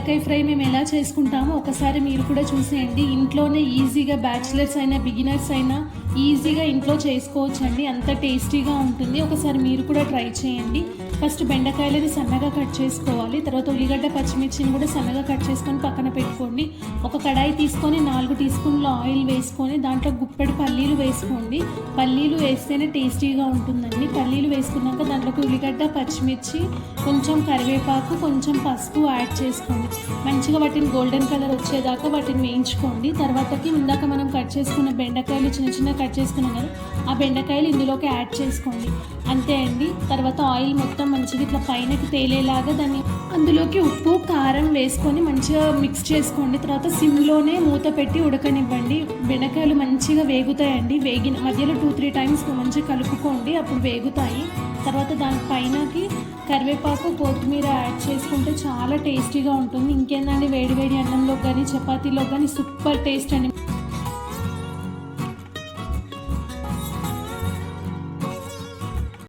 బెండకాయ ఫ్రై మేము ఎలా చేసుకుంటామో ఒకసారి మీరు కూడా చూసేయండి. ఇంట్లోనే ఈజీగా బ్యాచిలర్స్ అయినా బిగినర్స్ అయినా ఈజీగా ఇంట్లో చేసుకోవచ్చండి. అంత టేస్టీగా ఉంటుంది. ఒకసారి మీరు కూడా ట్రై చేయండి. ఫస్ట్ బెండకాయలని సన్నగా కట్ చేసుకోవాలి. తర్వాత ఉల్లిగడ్డ పచ్చిమిర్చిని కూడా సన్నగా కట్ చేసుకొని పక్కన పెట్టుకోండి. ఒక కడాయి తీసుకొని 4 టీ స్పూన్ల ఆయిల్ వేసుకొని దాంట్లో గుప్పెడు పల్లీలు వేసుకోండి. పల్లీలు వేస్తేనే టేస్టీగా ఉంటుందండి. పల్లీలు వేసుకున్నాక దాంట్లోకి ఉల్లిగడ్డ పచ్చిమిర్చి కొంచెం కరివేపాకు కొంచెం పసుపు యాడ్ చేసుకోండి. మంచిగా వాటిని గోల్డెన్ కలర్ వచ్చేదాకా వాటిని వేయించుకోండి. తర్వాతకి ఇందాక మనం కట్ చేసుకున్న బెండకాయలు చిన్న చిన్న కట్ చేసుకున్నాం కదా, ఆ బెండకాయలు ఇందులోకి యాడ్ చేసుకోండి. అంతే అండి. తర్వాత ఆయిల్ మొత్తం మంచిగా ఇట్లా పైనకి తేలేలాగా దాన్ని అందులోకి ఉప్పు కారం వేసుకొని మంచిగా మిక్స్ చేసుకోండి. తర్వాత సిమ్లోనే మూత పెట్టి ఉడకనివ్వండి. బెండకాయలు మంచిగా వేగుతాయండి. వేగిన మధ్యలో 2-3 టైమ్స్ మంచిగా కలుపుకోండి, అప్పుడు వేగుతాయి. తర్వాత దాని పైనకి కరివేపాకు కొత్తిమీర యాడ్ చేసుకుంటే చాలా టేస్టీగా ఉంటుంది. ఇంకేందండి, వేడి వేడి అన్నంలో కానీ చపాతీలో కానీ సూపర్ టేస్ట్ అండి.